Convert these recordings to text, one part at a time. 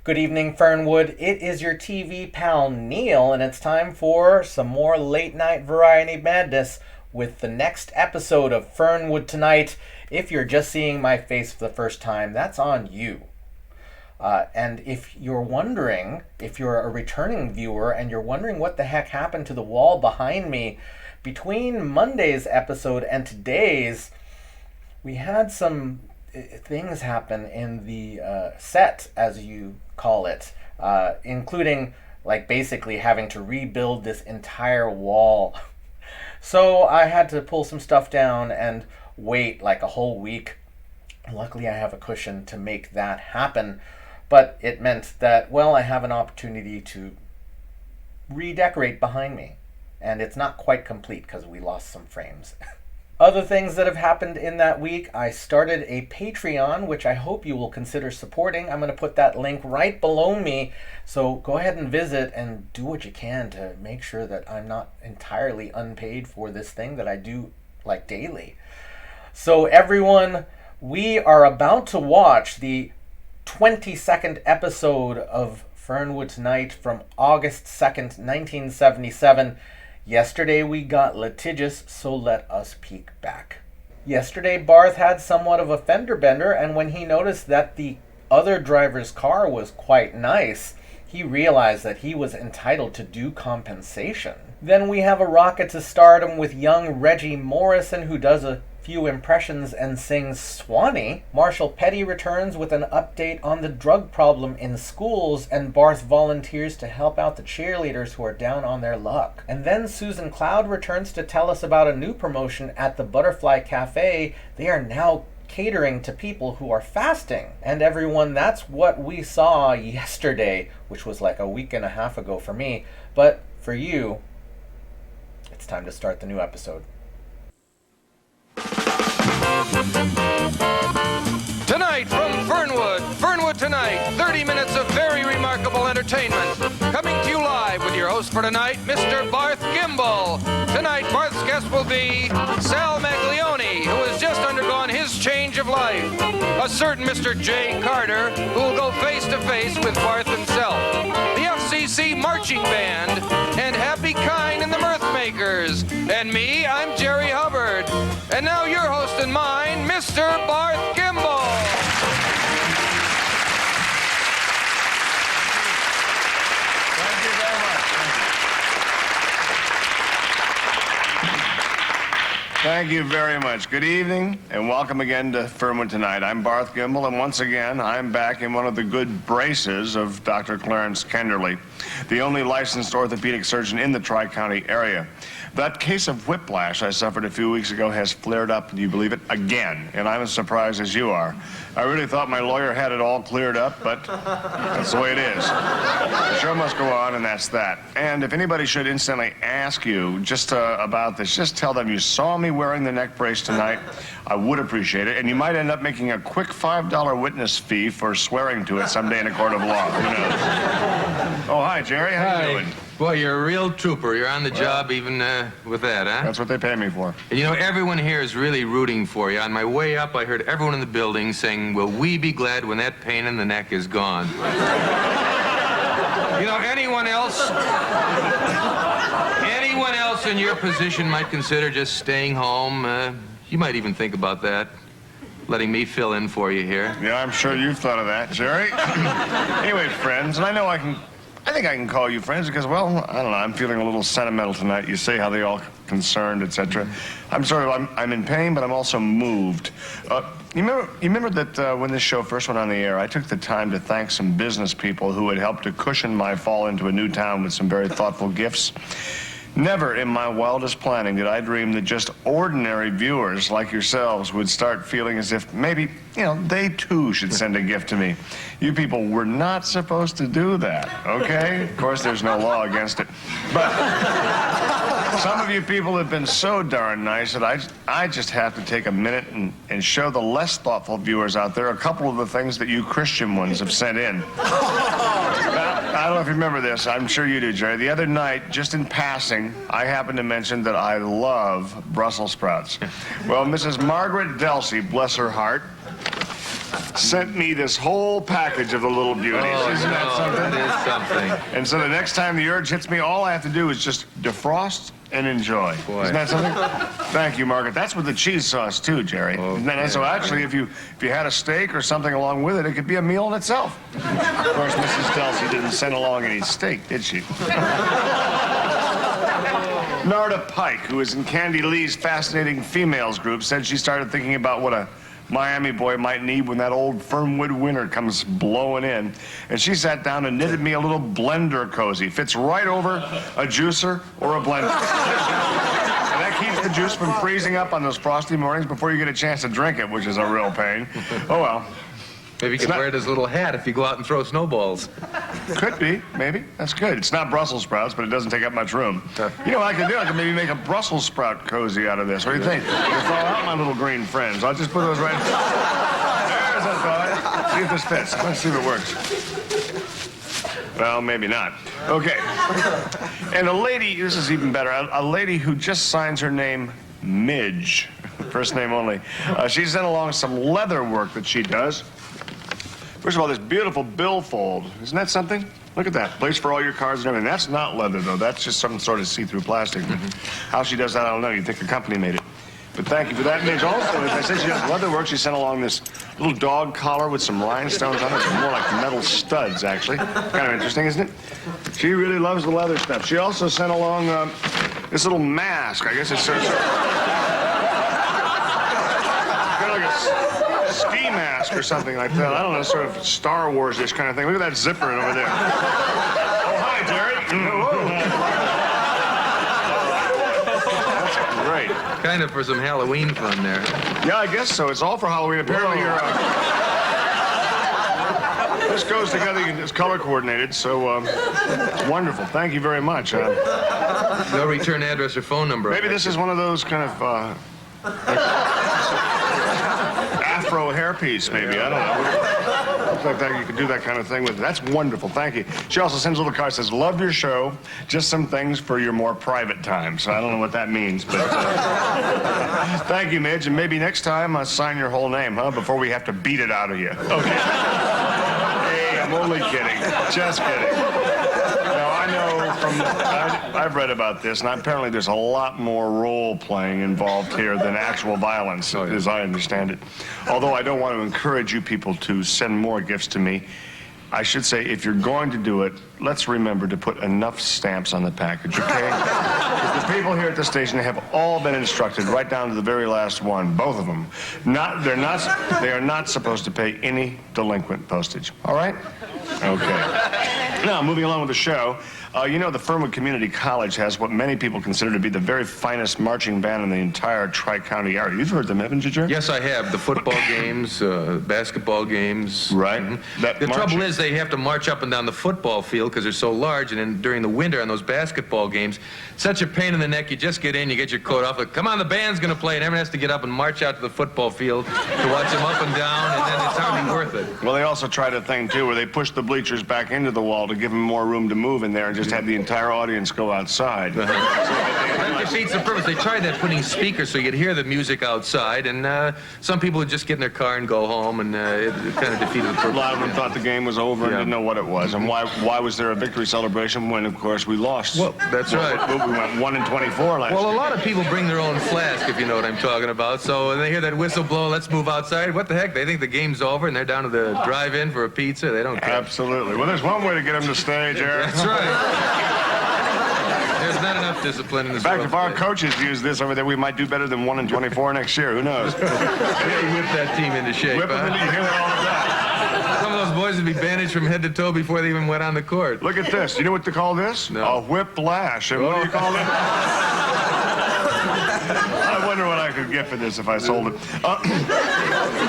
Good evening, Fernwood. It is your TV pal Neil, and it's time for some more late night variety madness with the next episode of Fernwood Tonight. If you're just seeing my face for the first time, that's on you. And if you're wondering, if you're a returning viewer and you're wondering what the heck happened to the wall behind me, between Monday's episode and today's, we had some things happen in the set, as you call it, including like basically having to rebuild this entire wall. So I had to pull some stuff down and wait like a whole week. Luckily I have a cushion to make that happen, but it meant that, well, I have an opportunity to redecorate behind me, and it's not quite complete because we lost some frames. Other things that have happened in that week: I started a Patreon, which I hope you will consider supporting. I'm going to put that link right below me, so go ahead and visit and do what you can to make sure that I'm not entirely unpaid for this thing that I do like daily. So everyone, we are about to watch the 22nd episode of Fernwood Tonight from August 2nd, 1977. Yesterday we got litigious, so let us peek back. Yesterday Barth had somewhat of a fender bender, and when he noticed that the other driver's car was quite nice, he realized that he was entitled to due compensation. Then we have a rocket to stardom with young Reggie Morrison, who does a few impressions and sings Swanee. Marshall Petty returns with an update on the drug problem in schools, and Barth volunteers to help out the cheerleaders who are down on their luck. And then Susan Cloud returns to tell us about a new promotion at the Butterfly Cafe. They are now catering to people who are fasting. And everyone, that's what we saw yesterday, which was like a week and a half ago for me. But for you, it's time to start the new episode. Tonight from Fernwood, Fernwood Tonight, 30 minutes of very remarkable entertainment. Coming to you live with your host for tonight, Mr. Barth Gimbel. Tonight, Barth's guest will be Sal Maglione, who has just undergone his change of life. A certain Mr. Jay Carter, who will go face-to-face with Barth himself. The FCC Marching Band, and Happy Kind and the Mirth Makers. And me, I'm Jerry Hubbard. And now your host and mine, Mr. Barth Gimbel. Thank you very much. Thank you very much. Good evening, and welcome again to Fernwood Tonight. I'm Barth Gimbel, and once again, I'm back in one of the good braces of Dr. Clarence Kenderly, the only licensed orthopedic surgeon in the Tri-County area. That case of whiplash I suffered a few weeks ago has flared up, do you believe it, again, and I'm as surprised as you are. I really thought my lawyer had it all cleared up, but that's the way it is. The show must go on, and that's that. And if anybody should instantly ask you just about this, just tell them you saw me wearing the neck brace tonight. I would appreciate it, and you might end up making a quick $5 witness fee for swearing to it someday in a court of law. Who knows? Oh, hi, Jerry. How you doing? Boy, you're a real trooper. You're on the job even with that, huh? That's what they pay me for. And you know, everyone here is really rooting for you. On my way up, I heard everyone in the building saying, "Will we be glad when that pain in the neck is gone?" You know, anyone else in your position might consider just staying home. You might even think about that. Letting me fill in for you here. Yeah, I'm sure you've thought of that, Jerry. Anyway, friends, and I know I think I can call you friends because, well, I don't know, I'm feeling a little sentimental tonight. You say how they all concerned, etc. I'm in pain, but I'm also moved. You remember that when this show first went on the air, I took the time to thank some business people who had helped to cushion my fall into a new town with some very thoughtful gifts? Never in my wildest planning did I dream that just ordinary viewers like yourselves would start feeling as if maybe, they too should send a gift to me. You people were not supposed to do that, okay? Of course, there's no law against it. But some of you people have been so darn nice that I just have to take a minute and show the less thoughtful viewers out there a couple of the things that you Christian ones have sent in. Now, I don't know if you remember this. I'm sure you do, Jerry. The other night, just in passing, I happened to mention that I love Brussels sprouts. Well, Mrs. Margaret Delsey, bless her heart, sent me this whole package of the little beauties. Isn't that something? That is something. And so the next time the urge hits me, all I have to do is just defrost and enjoy. Boy. Isn't that something? Thank you, Margaret. That's with the cheese sauce too, Jerry. Okay. So actually, if you had a steak or something along with it, it could be a meal in itself. Of course, Mrs. Delsey didn't send along any steak, did she? Narda Pike, who is in Candy Lee's Fascinating Females group, said she started thinking about what a Miami boy might need when that old Fernwood winter comes blowing in. And she sat down and knitted me a little blender cozy. Fits right over a juicer or a blender. And that keeps the juice from freezing up on those frosty mornings before you get a chance to drink it, which is a real pain. Oh, well. Maybe you can wear it as a little hat if you go out and throw snowballs. Could be, maybe. That's good. It's not Brussels sprouts, but it doesn't take up much room. You know what I could do? I could maybe make a Brussels sprout cozy out of this. What do you think? I'll throw out my little green friends. I'll just put those right... There's a thought. See if this fits. Let's see if it works. Well, maybe not. Okay. And a lady, this is even better, a lady who just signs her name Midge. First name only. She sent along some leather work that she does. First of all, this beautiful billfold. Isn't that something? Look at that. Place for all your cards and everything. That's not leather, though. That's just some sort of see-through plastic. How she does that, I don't know. You'd think the company made it. But thank you for that, Midge. Also, as I said, she does leather work. She sent along this little dog collar with some rhinestones on it. It's more like metal studs, actually. Kind of interesting, isn't it? She really loves the leather stuff. She also sent along this little mask. I guess it's sort of... ski mask or something like that. I don't know, sort of Star Wars-ish kind of thing. Look at that zipper over there. Oh, hi, Jerry. That's great. Kind of for some Halloween fun there. Yeah, I guess so. It's all for Halloween. Apparently, this goes together. It's color coordinated, so it's wonderful. Thank you very much. No return address or phone number. Maybe this is one of those kind of... Afro hairpiece, maybe. I don't know. Looks like that you could do that kind of thing with it. That's wonderful. Thank you. She also sends a little card that says, "Love your show. Just some things for your more private time." So I don't know what that means, but thank you, Midge. And maybe next time sign your whole name, huh? Before we have to beat it out of you. Okay. Hey, I'm only kidding. Just kidding. Now, I know from... I've read about this, and apparently there's a lot more role-playing involved here than actual violence, as I understand it. Although I don't want to encourage you people to send more gifts to me, I should say, if you're going to do it, let's remember to put enough stamps on the package, okay? Because the people here at the station have all been instructed, right down to the very last one, both of them. They are not supposed to pay any delinquent postage, all right? Okay. Now, moving along with the show, you know the Fernwood Community College has what many people consider to be the very finest marching band in the entire Tri-County area. You've heard them, haven't you, Jerry? Yes, I have. The football games, basketball games. Right. The trouble is they have to march up and down the football field because they're so large, and then during the winter on those basketball games, such a pain in the neck. You just get in, you get your coat off, like, come on, the band's going to play, and everyone has to get up and march out to the football field to watch them up and down, and then it's hardly worth it. Well, they also tried a thing, too, where they pushed the bleachers back into the wall to give them more room to move in there and just had the entire audience go outside. That defeats the purpose. They tried that, putting speakers so you could hear the music outside, and some people would just get in their car and go home, and it kind of defeated the purpose. A lot of them thought the game was over and didn't know what it was. And why was there a victory celebration when, of course, we lost? Well, that's right. We went 1-24 last year. Well, a lot of people bring their own flask, if you know what I'm talking about. So when they hear that whistle blow, let's move outside. What the heck? They think the game's over, and they're down to the drive-in for a pizza. They don't care. Absolutely. Well, there's one way to get them to stay, Jerry. That's right. There's not enough discipline in this world. In fact, if our coaches use this over there, we might do better than 1-24 next year. Who knows? They whip that team into shape. Whip them into, you hear that all the time. Some of those boys would be bandaged from head to toe before they even went on the court. Look at this. You know what they call this? No. A whiplash. And what do you call it? I wonder what I could get for this if I sold it.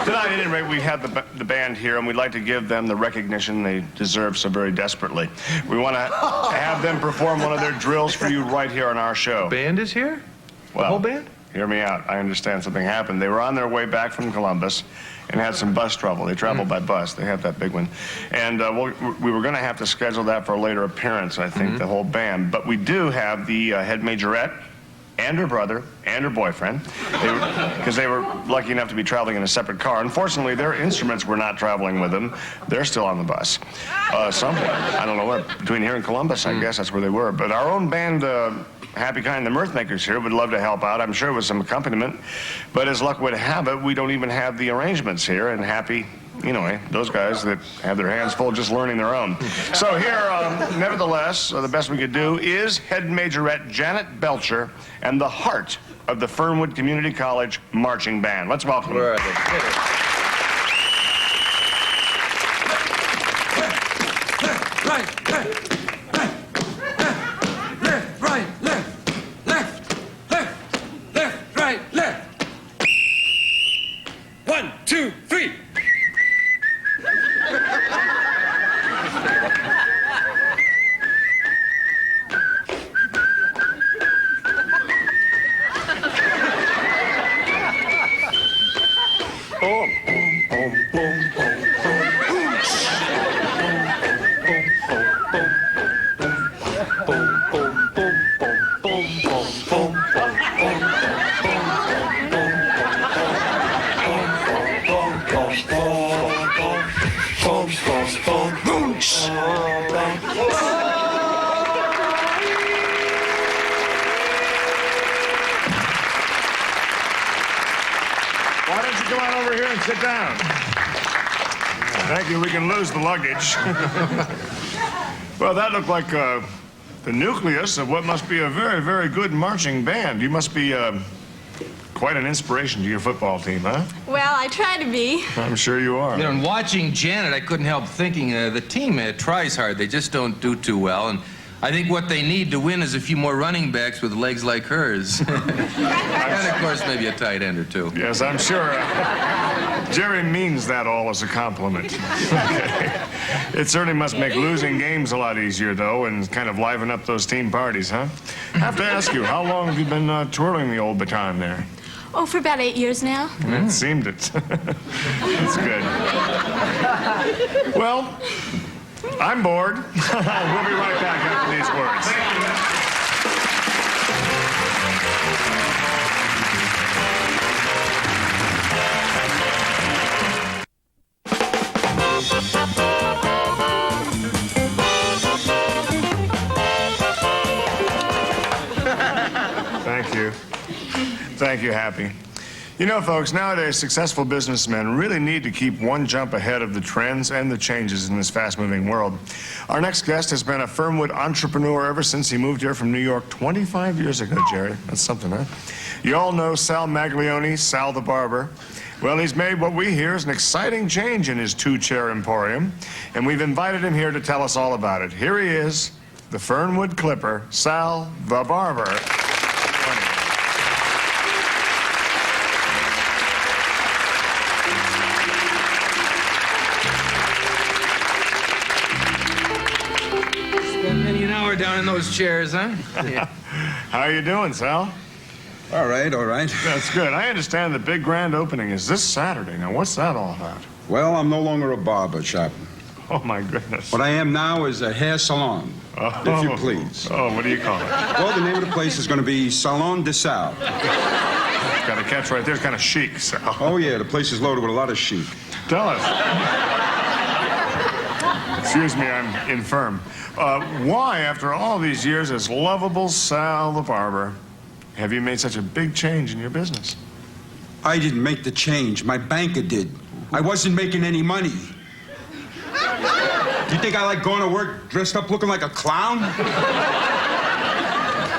Tonight, at any rate, we have the band here, and we'd like to give them the recognition they deserve so very desperately. We want to have them perform one of their drills for you right here on our show. Band is here? Well, the whole band? Hear me out. I understand something happened. They were on their way back from Columbus and had some bus trouble. They traveled by bus. They have that big one. And we were going to have to schedule that for a later appearance, I think, the whole band. But we do have the head majorette and her brother and her boyfriend, because they were lucky enough to be traveling in a separate car. Unfortunately, their instruments were not traveling with them. They're still on the bus. Somewhere. I don't know where. Between here and Columbus, I guess that's where they were. But our own band, Happy Kind, the Mirthmakers here, would love to help out. I'm sure with some accompaniment. But as luck would have it, we don't even have the arrangements here. And Happy, you know, those guys that have their hands full just learning their own. So here, nevertheless, the best we could do is head majorette Janet Belcher and the heart of the Fernwood Community College Marching Band. Let's welcome them. Where are they? Right, left, left, right, left, right, left. 1, 2, 3. Why don't you come on over here and sit down? Thank you. We can lose the luggage. Well, that looked like the nucleus of what must be a very, very good marching band. You must be quite an inspiration to your football team, huh? Well, I try to be. I'm sure you are. You know, in watching Janet, I couldn't help thinking the team tries hard. They just don't do too well. And I think what they need to win is a few more running backs with legs like hers. And, of course, maybe a tight end or two. Yes, I'm sure. Jerry means that all as a compliment. Okay. It certainly must make losing games a lot easier, though, and kind of liven up those team parties, huh? I have to ask you, how long have you been twirling the old baton there? Oh, for about 8 years now. It seemed it. That's good. Well, I'm bored. We'll be right back after these words. Thank you. Thank you, Happy. You know, folks, nowadays, successful businessmen really need to keep one jump ahead of the trends and the changes in this fast-moving world. Our next guest has been a Fernwood entrepreneur ever since he moved here from New York 25 years ago, Jerry. That's something, huh? You all know Sal Maglione, Sal the barber. Well, he's made what we hear is an exciting change in his two-chair emporium, and we've invited him here to tell us all about it. Here he is, the Fernwood Clipper, Sal the barber. Down in those chairs, huh? Yeah. How are you doing, Sal? All right, all right. That's good. I understand the big grand opening is this Saturday. Now, what's that all about? Well, I'm no longer a barber shop. Oh, my goodness. What I am now is a hair salon, if you please. Oh, what do you call it? Well, the name of the place is going to be Salon de Sal. Got a catch right there. It's kind of chic, Sal. Oh, yeah, the place is loaded with a lot of chic. Tell us. Excuse me, I'm infirm. Why, after all these years as lovable Sal the barber, have you made such a big change in your business? I didn't make the change. My banker did. I wasn't making any money. You think I like going to work dressed up looking like a clown?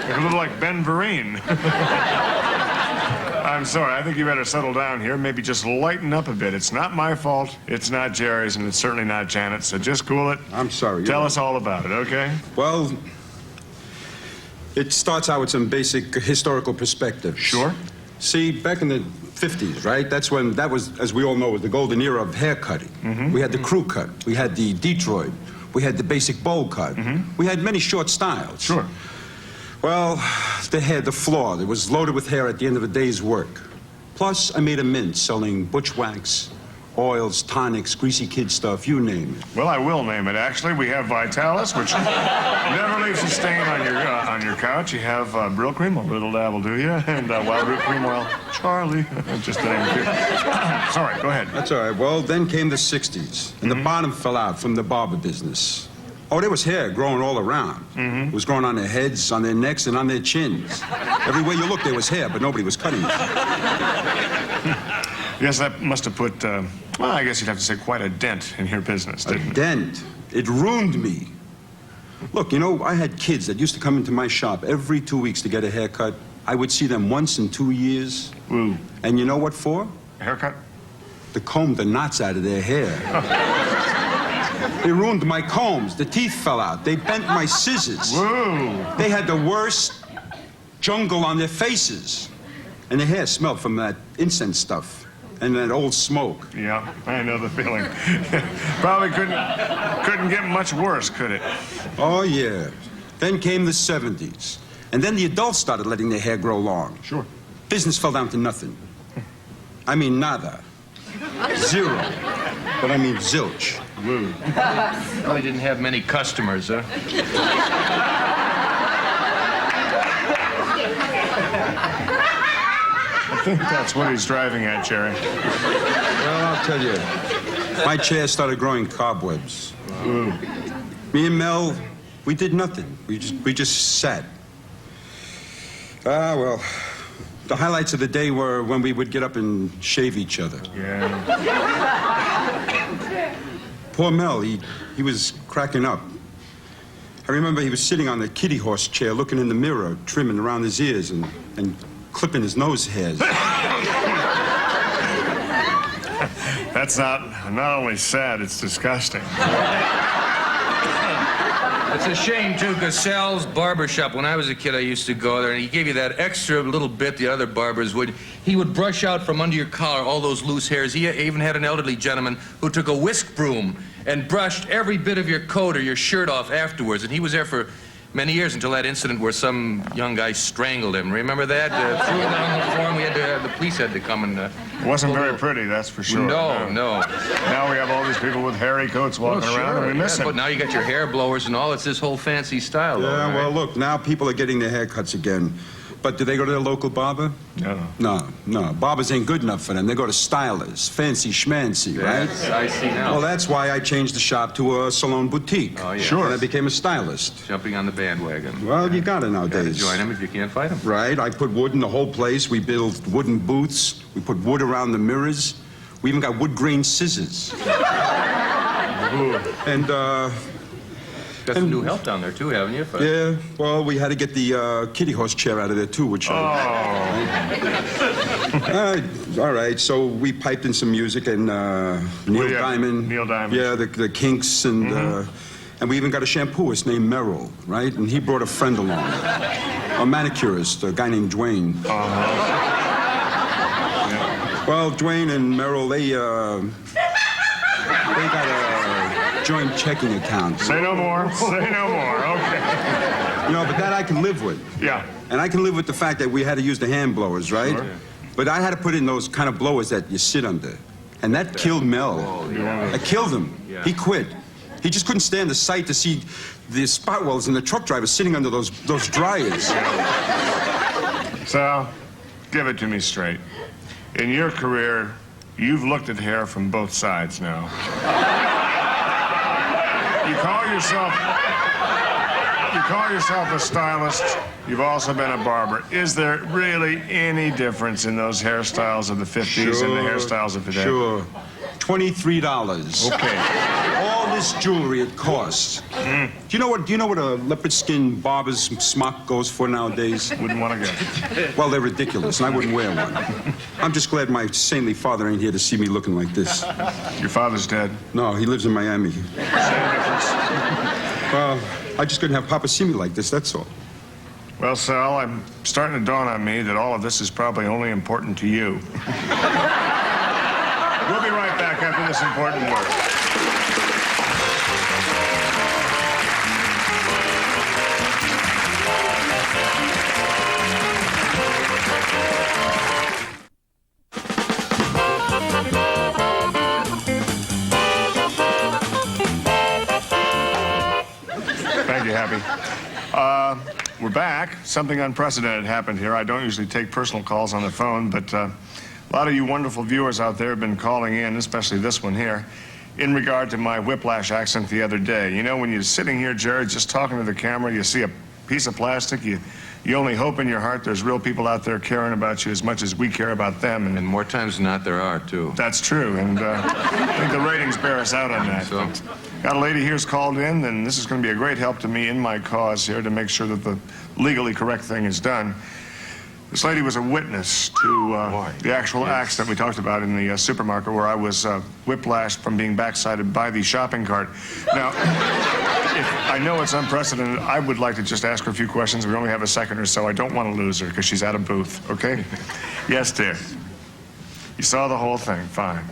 You're a little like Ben Vereen. I'm sorry. I think you better settle down here. Maybe just lighten up a bit. It's not my fault. It's not Jerry's, and it's certainly not Janet's. So just cool it. I'm sorry. Tell us all about it, okay? Well, it starts out with some basic historical perspective. Sure. See, back in the 50s, right? That was, as we all know, was the golden era of hair cutting. Mm-hmm. We had the crew cut. We had the Detroit. We had the basic bowl cut. Mm-hmm. We had many short styles. Sure. Well, they had the floor. It was loaded with hair at the end of a day's work. Plus, I made a mint selling butch wax, oils, tonics, greasy kid stuff, you name it. Well, I will name it, actually. We have Vitalis, which never leaves a stain on your couch. You have Brill Cream, a little dab will do you, and Wild Root Cream Oil, Charlie. Just to name a few. Sorry, go ahead. That's all right. Well, then came the 60s, and the bottom fell out from the barber business. Oh, there was hair growing all around. It was growing on their heads, on their necks, and on their chins. Everywhere you looked, there was hair, but nobody was cutting it. Yes, that must have put, well, I guess you'd have to say quite a dent in your business, didn't it? A dent. It ruined me. Look, you know, I had kids that used to come into my shop every 2 weeks to get a haircut. I would see them once in 2 years. Ooh. And you know what for? A haircut? To comb the knots out of their hair. They ruined my combs. The teeth fell out. They bent my scissors. Whoa. They had the worst jungle on their faces. And their hair smelled from that incense stuff and that old smoke. Yeah, I know the feeling. Probably couldn't get much worse, could it? Oh, yeah. Then came the 70s. And then the adults started letting their hair grow long. Sure. Business fell down to nothing. I mean, nada. Zero. But I mean zilch. Woo. Probably didn't have many customers, huh? I think that's what he's driving at, Jerry. Well, I'll tell you. My chair started growing cobwebs. Ooh. Me and Mel, we did nothing. We just sat. Ah, well, the highlights of the day were when we would get up and shave each other. Yeah. Poor Mel, he was cracking up. I remember he was sitting on the kitty horse chair looking in the mirror, trimming around his ears and clipping his nose hairs. That's not only sad, it's disgusting. It's a shame, too, because Sal's barber shop, when I was a kid, I used to go there, and he gave you that extra little bit the other barbers would. He would brush out from under your collar all those loose hairs. He even had an elderly gentleman who took a whisk broom and brushed every bit of your coat or your shirt off afterwards, and he was there for many years until that incident where some young guy strangled him. Remember that? Threw him down the floor, and the police had to come and... It wasn't very pretty, that's for sure. No. Now we have all these people with hairy coats walking around, and we miss But them. now you got your hair blowers and all. It's this whole fancy style. Yeah, right? well, look, now people are getting their haircuts again. But do they go to their local barber? No. No. Barbers ain't good enough for them. They go to stylists, fancy schmancy, right? Yes, I see now. Well, that's why I changed the shop to a salon boutique. Oh, yeah. Sure. And I became a stylist. Jumping on the bandwagon. Well, you got it Gotta nowadays. join him if you can't fight him. Right. I put wood in the whole place. We built wooden booths. We put wood around the mirrors. We even got wood grain scissors. And, Got some new help down there, too, haven't you? yeah, well, we had to get the kitty horse chair out of there, too, which all right, so we piped in some music and Neil Diamond. Neil Diamond. Yeah, the Kinks and we even got a shampooist named Merrill, right? And he brought a friend along, a manicurist, a guy named Dwayne. Well, Dwayne and Merrill, they got a joint checking account. Say no more. Say no more. Okay. You know, but that I can live with. Yeah. And I can live with the fact that we had to use the hand blowers, right? Sure. But I had to put in those kind of blowers that you sit under. And that killed Mel. It killed him. Yeah. He quit. He just couldn't stand the sight to see the spot welds and the truck drivers sitting under those dryers. Sal, give it to me straight. In your career, you've looked at hair from both sides now. You call yourself a stylist. You've also been a barber. Is there really any difference in those hairstyles of the 50s and the hairstyles of today? Sure. $23. Okay. All this jewelry it costs. Do you know what a leopard skin barber's smock goes for nowadays? Wouldn't want to go. Well, they're ridiculous, and I wouldn't wear one. I'm just glad my saintly father ain't here to see me looking like this. Your father's dead. No, he lives in Miami. Same difference. Well, I just couldn't have Papa see me like this, that's all. Well, Sal, I'm starting to dawn on me that all of this is probably only important to you. We'll be right back after this important word. pretty happy. We're back. Something unprecedented happened here. I don't usually take personal calls on the phone, but a lot of you wonderful viewers out there have been calling in, especially this one here, in regard to my whiplash accident the other day. You know, when you're sitting here, Jared, just talking to the camera, you see a piece of plastic, you only hope in your heart there's real people out there caring about you as much as we care about them. And more times than not, there are, too. That's true, and I think the ratings bear us out on that. So. But got a lady here's called in, and this is going to be a great help to me in my cause here to make sure that the legally correct thing is done. This lady was a witness to the actual accident we talked about in the supermarket where I was whiplashed from being backsided by the shopping cart. Now, I know it's unprecedented. I would like to just ask her a few questions. We only have a second or so. I don't want to lose her because she's at a booth, okay? Yes, dear. You saw the whole thing. Fine.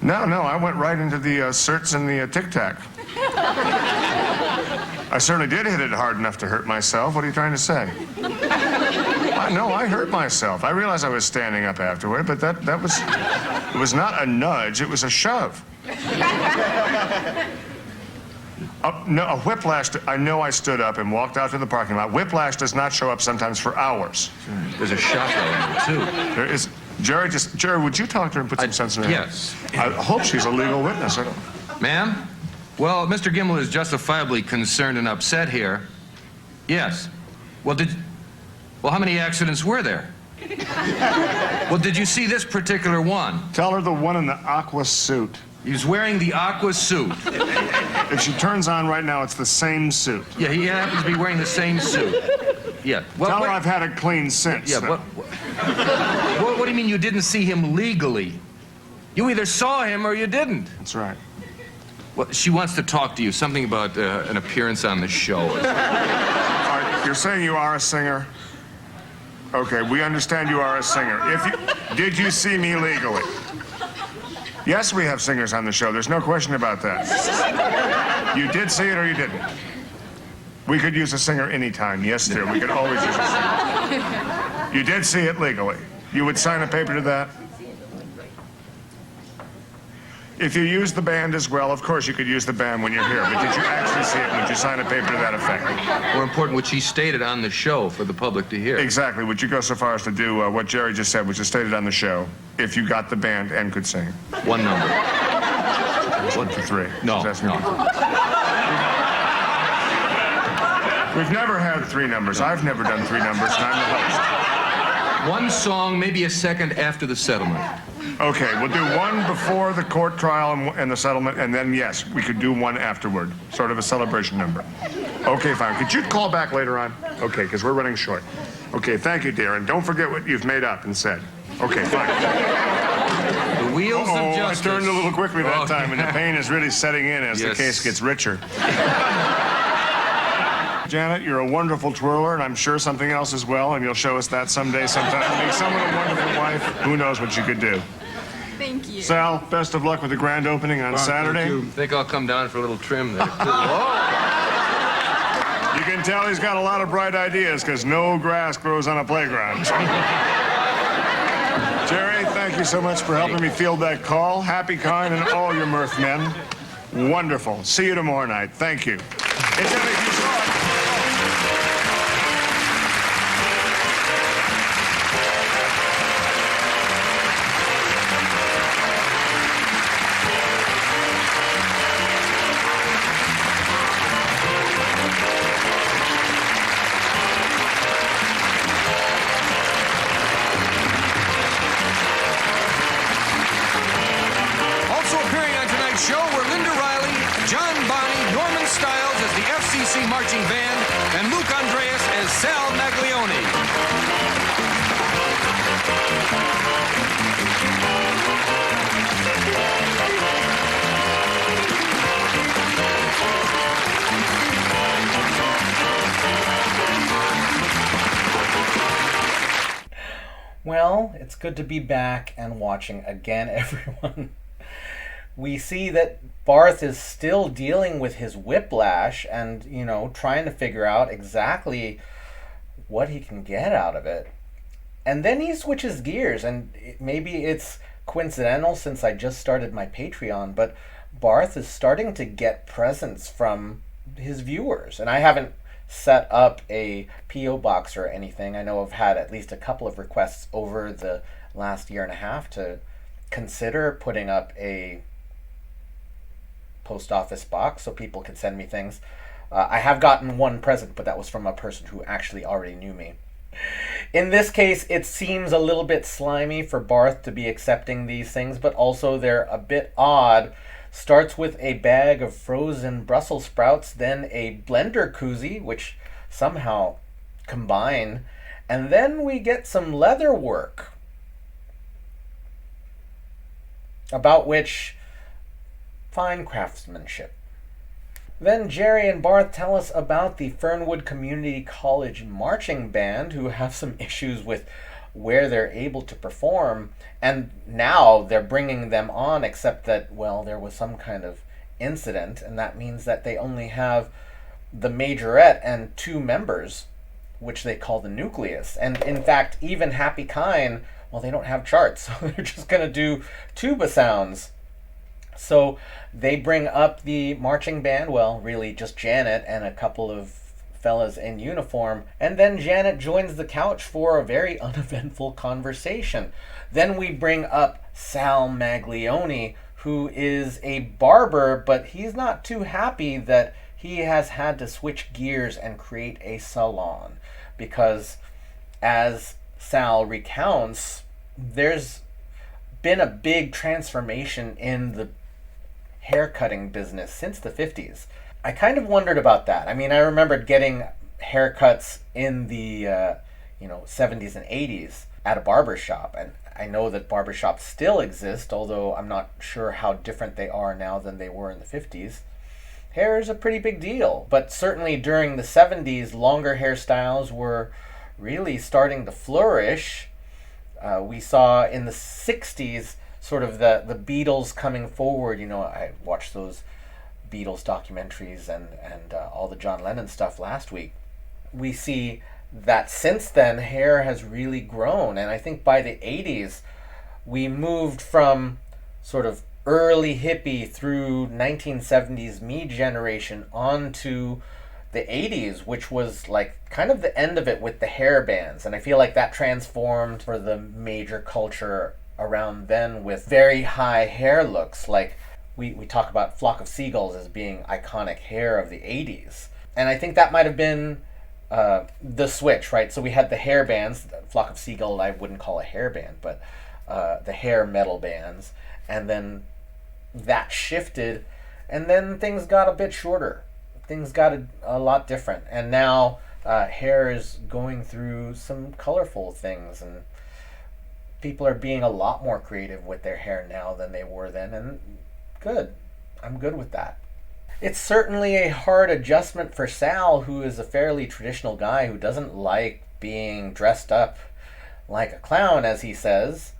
No, I went right into the certs and the Tic Tac. I certainly did hit it hard enough to hurt myself. What are you trying to say? No, I hurt myself. I realized I was standing up afterward, but that was... It was not a nudge, it was a shove. No, a whiplash, I know I stood up and walked out to the parking lot. Whiplash does not show up sometimes for hours. There's a shock element, too. There is... Jerry, would you talk to her and put some sense in her head? Yes. I hope she's a legal witness. Ma'am? Well, Mr. Gimbel is justifiably concerned and upset here. Yes. Well, how many accidents were there? Well, did you see this particular one? Tell her the one in the aqua suit. He's wearing the aqua suit. If she turns on right now, it's the same suit. Yeah, he happens to be wearing the same suit. Yeah. Well, Tell her I've had it cleaned since. Yeah, what do you mean you didn't see him legally? You either saw him or you didn't. That's right. Well, she wants to talk to you, something about an appearance on the show. All right, you're saying you are a singer? Okay, we understand you are a singer. Did you see me legally? Yes, we have singers on the show. There's no question about that. You did see it or you didn't? We could use a singer anytime. Yes, dear. We could always use a singer. You did see it legally. You would sign a paper to that? If you use the band as well, of course you could use the band when you're here. But did you actually see it? Would you sign a paper to that effect? More important, what she stated on the show for the public to hear. Exactly. Would you go so far as to do what Jerry just said, which is stated on the show, if you got the band and could sing? One number. 1 for 3. No. We've never had 3 numbers. I've never done 3 numbers, and I'm the host. One song, maybe a second after the settlement. Okay, we'll do one before the court trial and the settlement, and then, yes, we could do one afterward. Sort of a celebration number. Okay, fine. Could you call back later on? Okay, because we're running short. Okay, thank you, dear, and don't forget what you've made up and said. Okay, fine. The wheels of justice. I turned a little quickly that time, and the pain is really setting in as the case gets richer. Janet, you're a wonderful twirler, and I'm sure something else as well, and you'll show us that someday, sometime. Make someone a wonderful wife. Who knows what you could do. Thank you. Sal, best of luck with the grand opening on Saturday. I think I'll come down for a little trim there. You can tell he's got a lot of bright ideas, because no grass grows on a playground. Jerry, thank you so much for helping me field that call. Happy Kind and all your mirth men. Wonderful. See you tomorrow night. Thank you. It's everything you saw. Marching Band, and Luke Andreas as Sal Maglione. Well, it's good to be back and watching again, everyone. We see that Barth is still dealing with his whiplash and, trying to figure out exactly what he can get out of it. And then he switches gears, and maybe it's coincidental since I just started my Patreon, but Barth is starting to get presents from his viewers. And I haven't set up a P.O. box or anything. I know I've had at least a couple of requests over the last year and a half to consider putting up a post office box so people can send me things. I have gotten one present, but that was from a person who actually already knew me. In this case, it seems a little bit slimy for Barth to be accepting these things, but also they're a bit odd. Starts with a bag of frozen Brussels sprouts, then a blender koozie, which somehow combine, and then we get some leather work, about which fine craftsmanship. Then Jerry and Barth tell us about the Fernwood Community College marching band, who have some issues with where they're able to perform, and now they're bringing them on, except that, well, there was some kind of incident, and that means that they only have the majorette and 2 members, which they call the nucleus. And in fact, even Happy Kine, well, they don't have charts, so they're just going to do tuba sounds. So they bring up the marching band, well, really just Janet and a couple of fellas in uniform, and then Janet joins the couch for a very uneventful conversation. Then we bring up Sal Maglione, who is a barber, but he's not too happy that he has had to switch gears and create a salon, because as Sal recounts, there's been a big transformation in the haircutting business since the 50s. I kind of wondered about that. I mean, I remembered getting haircuts in the 70s and 80s at a barber shop, and I know that barbershops still exist, although I'm not sure how different they are now than they were in the 50s. Hair is a pretty big deal, but certainly during the 70s, longer hairstyles were really starting to flourish. We saw in the 60s sort of the Beatles coming forward. I watched those Beatles documentaries and all the John Lennon stuff last week. We see that since then, hair has really grown. And I think by the 80s, we moved from sort of early hippie through 1970s me generation onto the 80s, which was like kind of the end of it with the hair bands. And I feel like that transformed for the major culture around then with very high hair looks. Like we talk about Flock of Seagulls as being iconic hair of the 80s. And I think that might have been the switch, right? So we had the hair bands. Flock of Seagull I wouldn't call a hair band, but the hair metal bands. And then that shifted, and then things got a bit shorter. Things got a lot different. And now hair is going through some colorful things, and people are being a lot more creative with their hair now than they were then, and good. I'm good with that. It's certainly a hard adjustment for Sal, who is a fairly traditional guy who doesn't like being dressed up like a clown, as he says.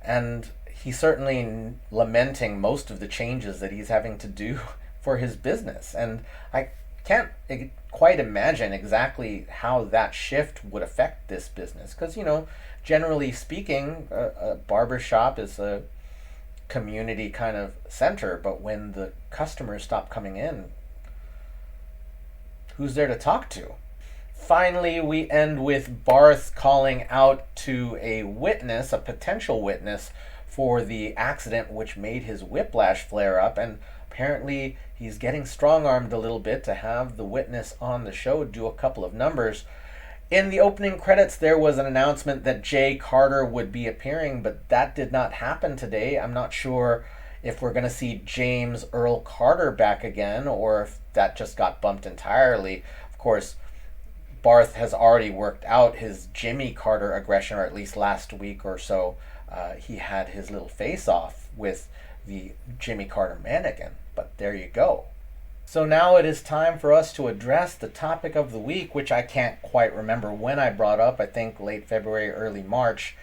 And he's certainly lamenting most of the changes that he's having to do for his business. And I can't quite imagine exactly how that shift would affect this business. Because, generally speaking, a barber shop is a community kind of center, but when the customers stop coming in, who's there to talk to? Finally, we end with Barth calling out to a witness, a potential witness, for the accident which made his whiplash flare up, and apparently he's getting strong-armed a little bit to have the witness on the show do a couple of numbers. In the opening credits, there was an announcement that Jay Carter would be appearing, but that did not happen today. I'm not sure if we're going to see James Earl Carter back again, or if that just got bumped entirely. Of course, Barth has already worked out his Jimmy Carter aggression, or at least last week or so. He had his little face-off with the Jimmy Carter mannequin, but there you go. So now it is time for us to address the topic of the week, which I can't quite remember when I brought up. I think late February, early March.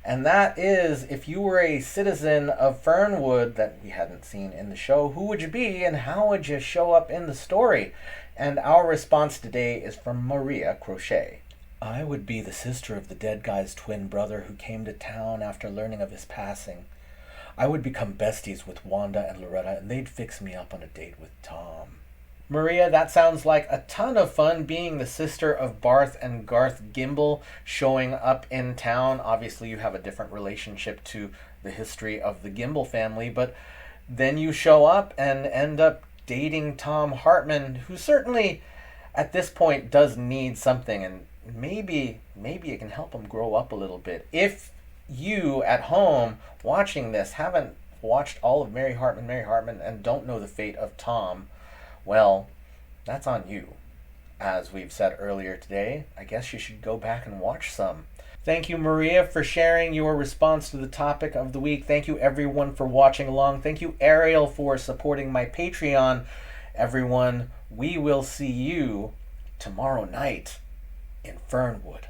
And that is, if you were a citizen of Fernwood that we hadn't seen in the show, who would you be and how would you show up in the story? And our response today is from Maria Crochet. I would be the sister of the dead guy's twin brother who came to town after learning of his passing. I would become besties with Wanda and Loretta, and they'd fix me up on a date with Tom. Maria, that sounds like a ton of fun, being the sister of Barth and Garth Gimble, showing up in town. Obviously, you have a different relationship to the history of the Gimble family, but then you show up and end up dating Tom Hartman, who certainly at this point does need something, and maybe it can help him grow up a little bit. If you at home watching this haven't watched all of Mary Hartman, and don't know the fate of Tom, well, that's on you. As we've said earlier today, I guess you should go back and watch some. Thank you, Maria, for sharing your response to the topic of the week. Thank you, everyone, for watching along. Thank you, Ariel, for supporting my Patreon. Everyone, we will see you tomorrow night in Fernwood.